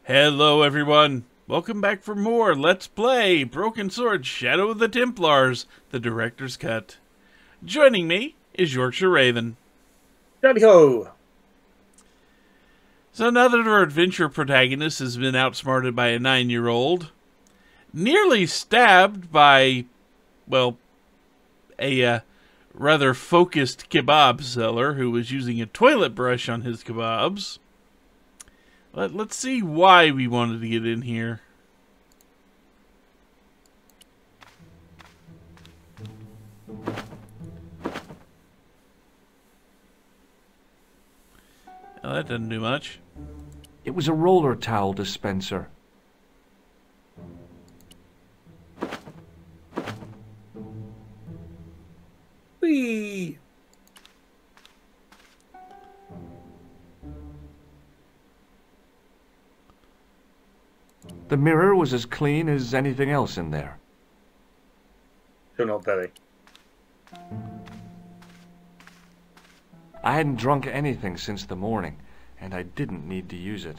Hello everyone, welcome back for more Let's Play Broken Sword Shadow of the Templars, the director's cut. Joining me is Yorkshire Raven. Nejo! So now that our adventure protagonist has been outsmarted by a 9-year-old, nearly stabbed by, well, a rather focused kebab seller who was using a toilet brush on his kebabs, let's see why we wanted to get in here. Well, that doesn't do much. It was a roller towel dispenser. Whee! The mirror was as clean as anything else in there. You're not very. I hadn't drunk anything since the morning, and I didn't need to use it.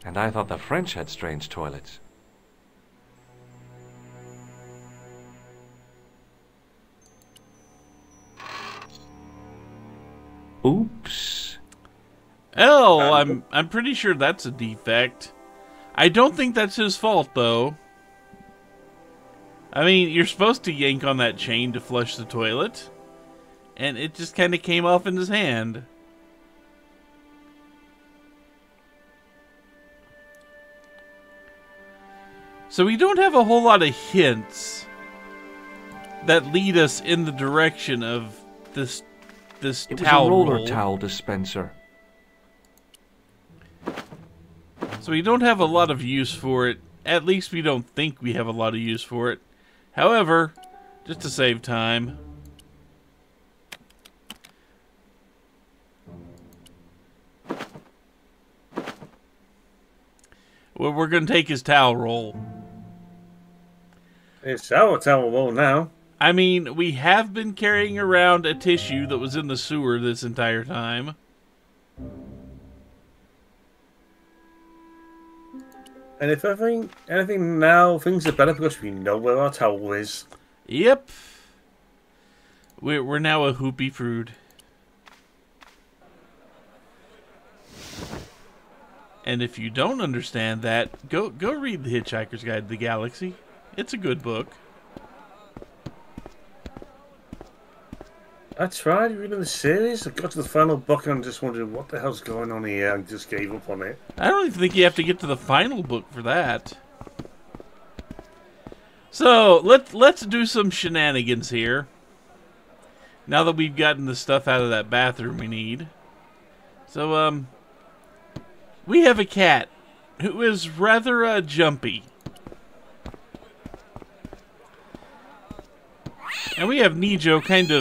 And I thought the French had strange toilets. Oops. Oh, I'm pretty sure that's a defect. I don't think that's his fault, though. I mean, you're supposed to yank on that chain to flush the toilet, and it just kind of came off in his hand. So we don't have a whole lot of hints that lead us in the direction of this It was towel a roller roll. towel dispenser. So we don't have a lot of use for it. At least we don't think we have a lot of use for it. However, just to save time, well, we're going to take his towel roll. It's our towel roll now. I mean, we have been carrying around a tissue that was in the sewer this entire time. And if anything now, things are better because we know where our towel is. Yep. We're now a hoopy prude. And if you don't understand that, go read The Hitchhiker's Guide to the Galaxy. It's a good book. I tried reading the series. I got to the final book and just wondered what the hell's going on here and just gave up on it. I don't even think you have to get to the final book for that. So, let's do some shenanigans here. Now that we've gotten the stuff out of that bathroom we need. So, we have a cat who is rather jumpy. And we have Nejo kind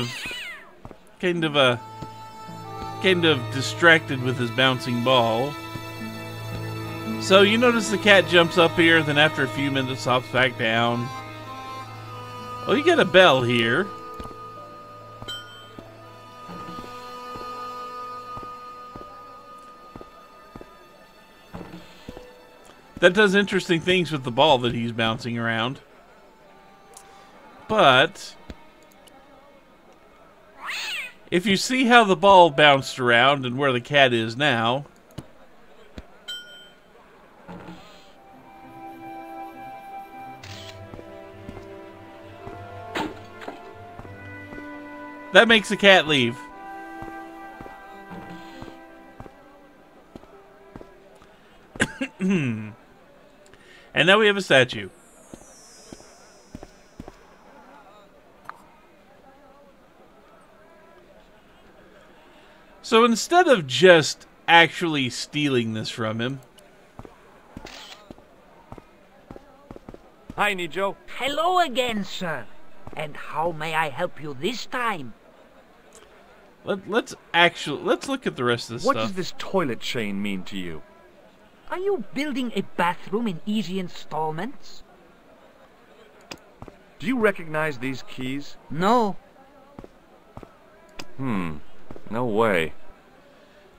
of distracted with his bouncing ball. So you notice the cat jumps up here, then after a few minutes hops back down. Oh, you got a bell here. That does interesting things with the ball that he's bouncing around. But if you see how the ball bounced around and where the cat is now, that makes the cat leave. And now we have a statue. So instead of just actually stealing this from him... Hi, Nejo. Hello again, sir. And how may I help you this time? Let's look at the rest of this What stuff. does this toilet chain mean to you? Are you building a bathroom in easy installments? Do you recognize these keys? No. No way.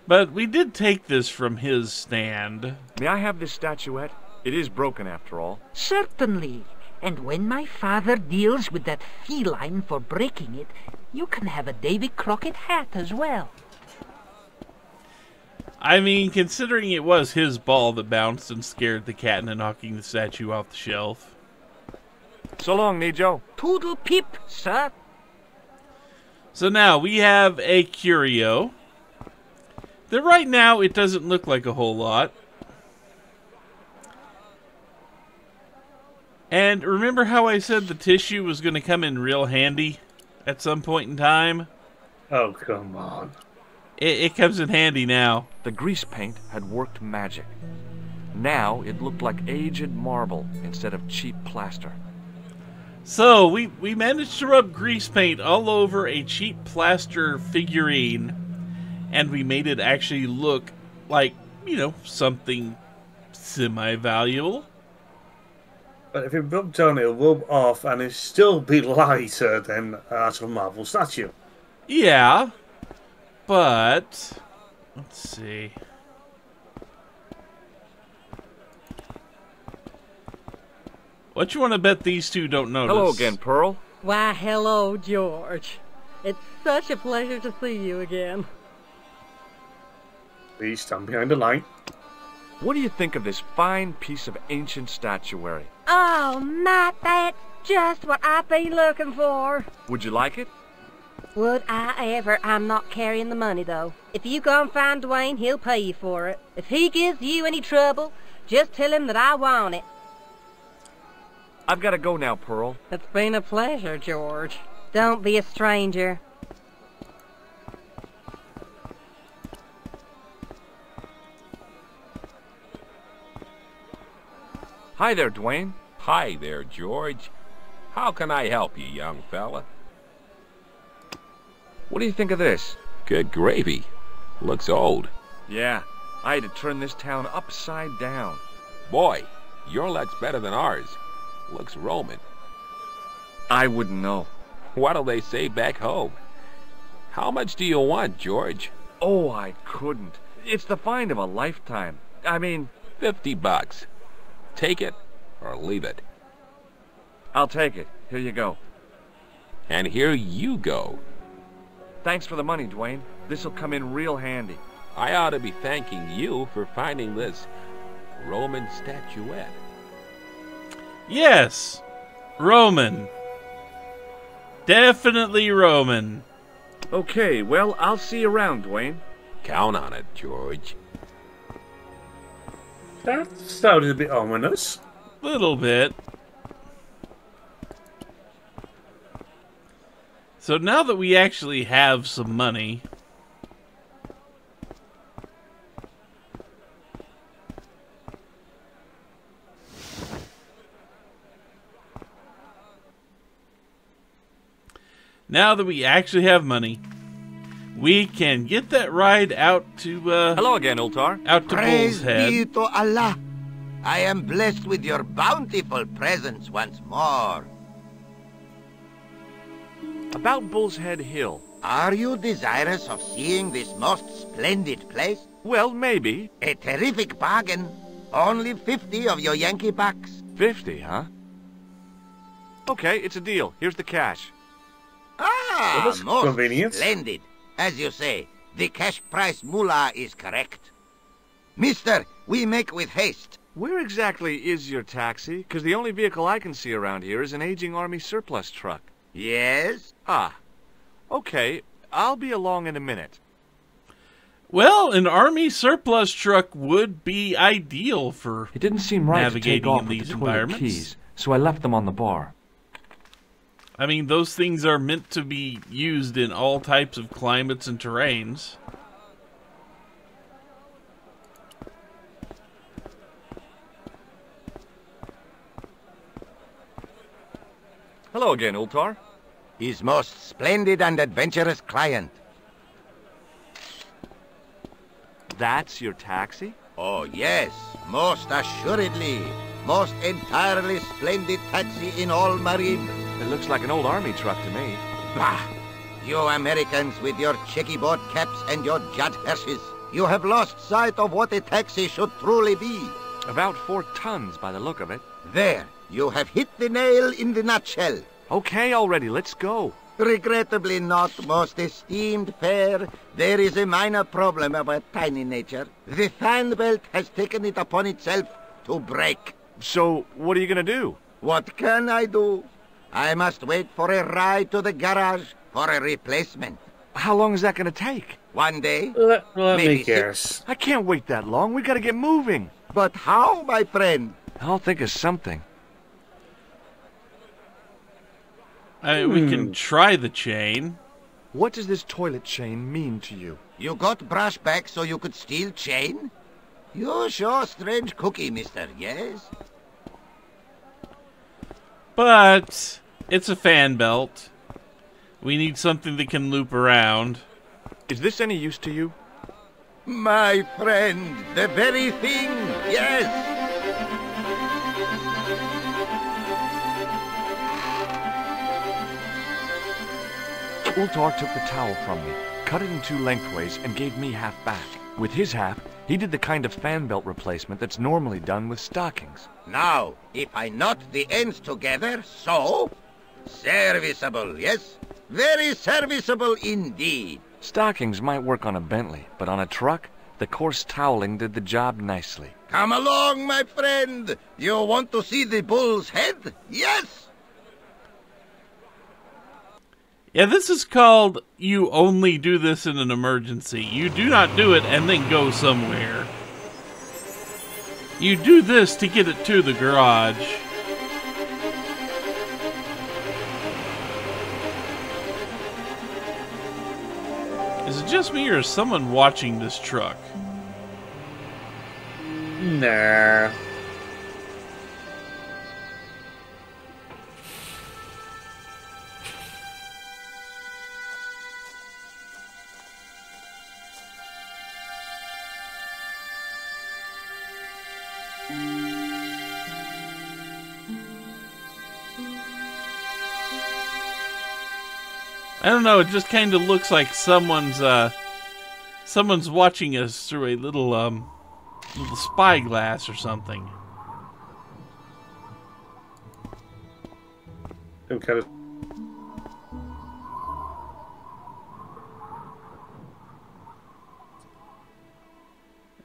But we did take this from his stand. May I have this statuette? It is broken after all. Certainly. And when my father deals with that feline for breaking it, you can have a Davy Crockett hat as well. I mean, considering it was his ball that bounced and scared the cat into knocking the statue off the shelf. So long, Nejo. Toodle pip, sir. So now we have a curio. That right now it doesn't look like a whole lot. And remember how I said the tissue was going to come in real handy at some point in time? Oh, come on. It comes in handy now. The grease paint had worked magic. Now it looked like aged marble instead of cheap plaster. So we managed to rub grease paint all over a cheap plaster figurine, and we made it actually look like, you know, something semi-valuable. But if it rubbed on, it'll rub off and it'll still be lighter than a marble statue. Yeah, but let's see. What you want to bet these two don't notice? Hello again, Pearl. Why, hello, George. It's such a pleasure to see you again. Please stand behind the line. What do you think of this fine piece of ancient statuary? Oh, Matt, that's just what I've been looking for. Would you like it? Would I ever? I'm not carrying the money, though. If you go and find Dwayne, he'll pay you for it. If he gives you any trouble, just tell him that I want it. I've got to go now, Pearl. It's been a pleasure, George. Don't be a stranger. Hi there, Dwayne. Hi there, George. How can I help you, young fella? What do you think of this? Good gravy. Looks old. Yeah, I had to turn this town upside down. Boy, your luck's better than ours. Looks Roman. I wouldn't know. What'll they say back home? How much do you want, George? Oh, I couldn't. It's the find of a lifetime. I mean... $50. Take it or leave it. I'll take it. Here you go. And here you go. Thanks for the money, Dwayne. This'll come in real handy. I ought to be thanking you for finding this Roman statuette. Yes, Roman. Definitely Roman. Okay, well, I'll see you around, Dwayne. Count on it, George. That sounded a bit ominous. Little bit. So now that we actually have some money, we can get that ride out to Hello again, Ultar. out to Bull's Head. Be to Allah. I am blessed with your bountiful presence once more. About Bull's Head Hill. Are you desirous of seeing this most splendid place? Well, maybe. A terrific bargain. Only 50 of your Yankee bucks. 50, huh? Okay, it's a deal. Here's the cash. Ah, Well, that's most convenient. splendid. As you say, the cash price mullah is correct. Mister, we make with haste. Where exactly is your taxi? Because the only vehicle I can see around here is an aging army surplus truck. Yes? Ah, okay. I'll be along in a minute. Well, an army surplus truck would be ideal for It didn't seem right to take navigating off in with these the toilet environments. keys, so I left them on the bar. I mean, those things are meant to be used in all types of climates and terrains. Hello again, Ultar. His most splendid and adventurous client. That's your taxi? Oh, yes, most assuredly. Most entirely splendid taxi in all Marine. It looks like an old army truck to me. Bah! You Americans with your checkerboard caps and your Judd Hershes. You have lost sight of what a taxi should truly be. About 4 tons by the look of it. There, you have hit the nail in the nutshell. Okay, already, let's go. Regrettably not, most esteemed pair. There is a minor problem of a tiny nature. The fan belt has taken it upon itself to break. So, what are you gonna do? What can I do? I must wait for a ride to the garage for a replacement. How long is that gonna take? One day? Let Maybe me guess. I can't wait that long. We gotta get moving. But how, my friend? I'll think of something. We can try the chain. What does this toilet chain mean to you? You got brush back so you could steal chain? You're sure strange cookie, mister, yes? But it's a fan belt. We need something that can loop around. Is this any use to you? My friend, the very thing, yes! Ultar took the towel from me, cut it in 2 lengthways, and gave me half back. With his half, he did the kind of fan belt replacement that's normally done with stockings. Now, if I knot the ends together, so... Serviceable, yes? Very serviceable indeed. Stockings might work on a Bentley, but on a truck, the coarse toweling did the job nicely. Come along, my friend. You want to see the bull's head? Yes? Yeah, this is called you only do this in an emergency. You do not do it and then go somewhere. You do this to get it to the garage. Is it just me or is someone watching this truck? Nah. I don't know, it just kind of looks like someone's watching us through a little spyglass or something. Okay.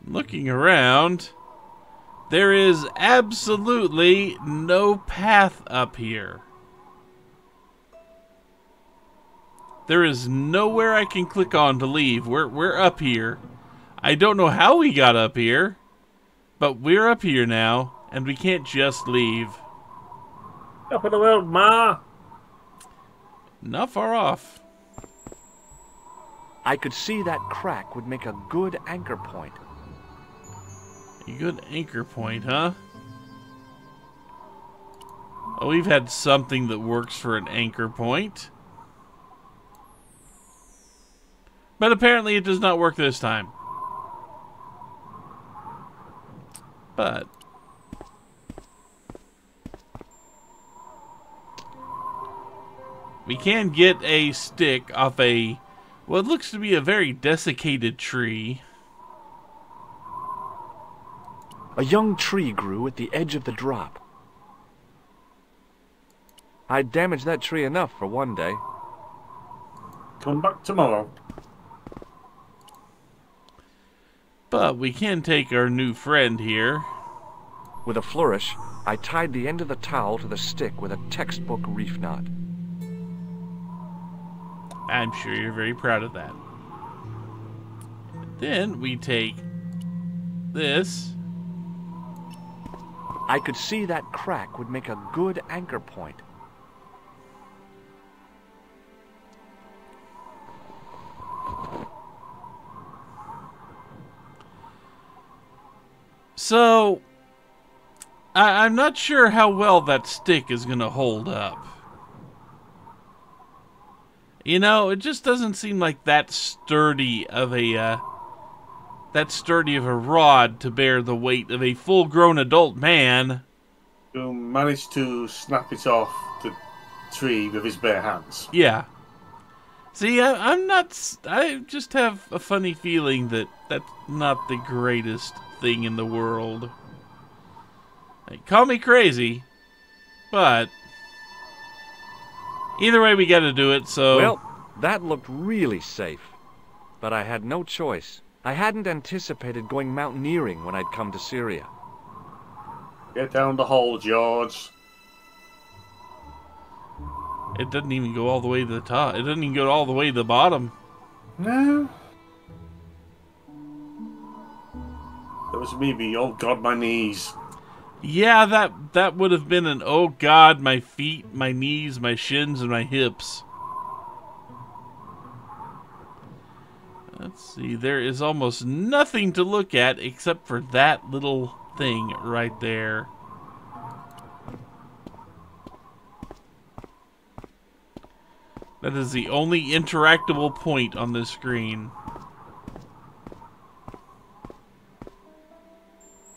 Looking around, there is absolutely no path up here. There is nowhere I can click on to leave. We're up here. I don't know how we got up here, but we're up here now, and we can't just leave. Up in the world, Ma. Not far off. I could see that crack would make a good anchor point. A good anchor point, huh? Oh, we've had something that works for an anchor point. But apparently it does not work this time. But we can get a stick off a what looks to be a very desiccated tree. A young tree grew at the edge of the drop. I'd damaged that tree enough for one day. Come back tomorrow. But we can take our new friend here. With a flourish, I tied the end of the towel to the stick with a textbook reef knot. I'm sure you're very proud of that. Then we take this. I could see that crack would make a good anchor point. So, I'm not sure how well that stick is going to hold up. You know, it just doesn't seem like that sturdy of a rod to bear the weight of a full-grown adult man. Who managed to snap it off the tree with his bare hands. Yeah. See, I'm not... I just have a funny feeling that that's not the greatest thing in the world. Like, call me crazy, but... Either way, we gotta do it, so... Well, that looked really safe. But I had no choice. I hadn't anticipated going mountaineering when I'd come to Syria. Get down the hole, George. It doesn't even go all the way to the top. It doesn't even go all the way to the bottom. No. That was me being, oh God, my knees. Yeah, that would have been an oh God, my feet, my knees, my shins, and my hips. Let's see, there is almost nothing to look at except for that little thing right there. That is the only interactable point on this screen.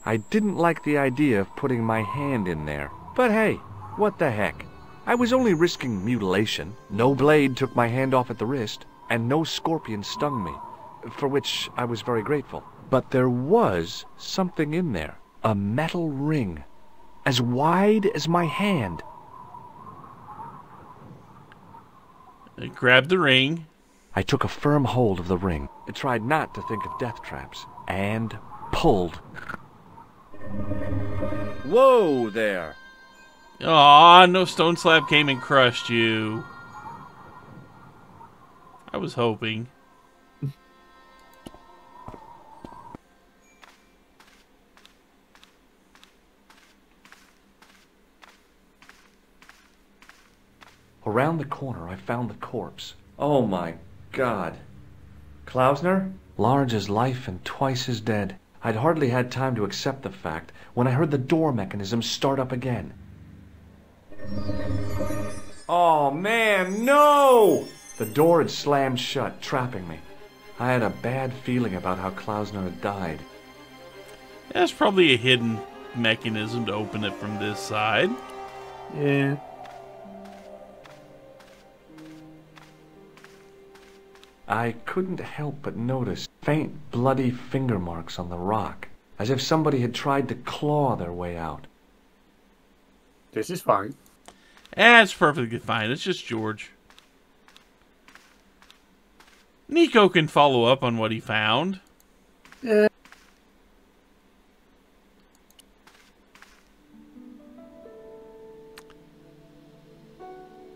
I didn't like the idea of putting my hand in there. But hey, what the heck? I was only risking mutilation. No blade took my hand off at the wrist, and no scorpion stung me, for which I was very grateful. But there was something in there. A metal ring, as wide as my hand. Grab the ring. I took a firm hold of the ring. I tried not to think of death traps, and pulled. Whoa there! Aw, no stone slab came and crushed you. I was hoping. Around the corner, I found the corpse. Oh my God. Klausner? Large as life and twice as dead. I'd hardly had time to accept the fact when I heard the door mechanism start up again. Oh man, no! The door had slammed shut, trapping me. I had a bad feeling about how Klausner had died. That's probably a hidden mechanism to open it from this side. Yeah. I couldn't help but notice faint bloody finger marks on the rock, as if somebody had tried to claw their way out. This is fine. It's perfectly fine. It's just George. Nico can follow up on what he found. Yeah.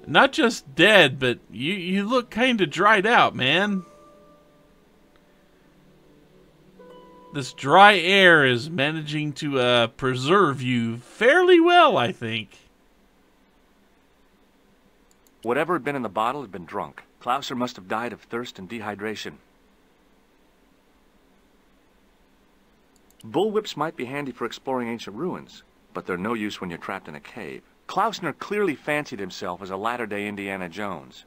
Not just dead, but you look kind of dried out, man. This dry air is managing to preserve you fairly well, I think. Whatever had been in the bottle had been drunk. Klausner must have died of thirst and dehydration. Bullwhips might be handy for exploring ancient ruins, but they're no use when you're trapped in a cave. Klausner clearly fancied himself as a latter-day Indiana Jones.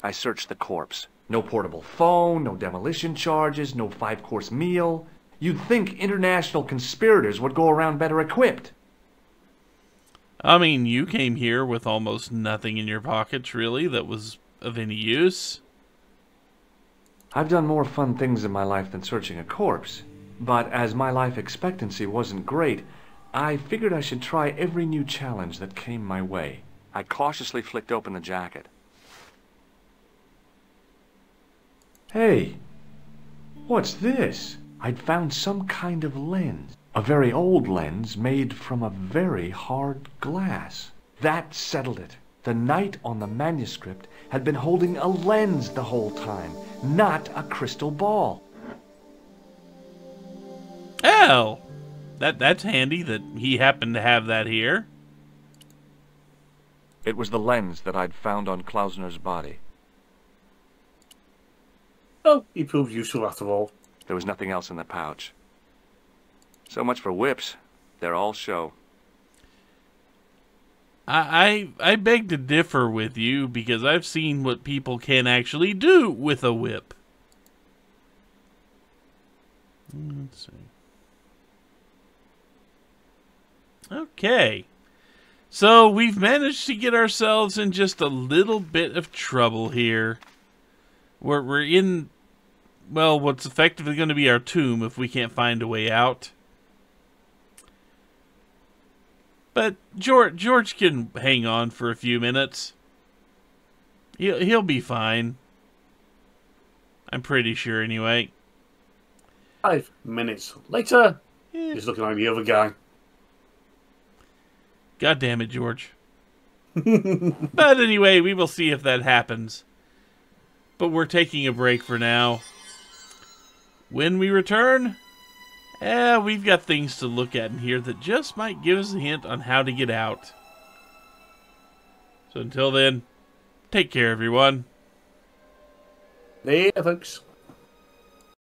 I searched the corpse. No portable phone, no demolition charges, no 5-course meal. You'd think international conspirators would go around better equipped. I mean, you came here with almost nothing in your pockets, really, that was of any use. I've done more fun things in my life than searching a corpse. But as my life expectancy wasn't great, I figured I should try every new challenge that came my way. I cautiously flicked open the jacket. Hey, what's this? I'd found some kind of lens. A very old lens made from a very hard glass. That settled it. The knight on the manuscript had been holding a lens the whole time, not a crystal ball. Oh, that's handy that he happened to have that here. It was the lens that I'd found on Klausner's body. Oh, he proved useful after all. There was nothing else in the pouch. So much for whips. They're all show. I beg to differ with you because I've seen what people can actually do with a whip. Let's see. Okay. So we've managed to get ourselves in just a little bit of trouble here. We're in, well, what's effectively going to be our tomb if we can't find a way out. But George can hang on for a few minutes. He'll be fine. I'm pretty sure anyway. 5 minutes later, Eh. he's looking like the other guy. God damn it, George. But anyway, we will see if that happens. But we're taking a break for now. When we return, we've got things to look at in here that just might give us a hint on how to get out. So until then, take care, everyone. Yeah, folks.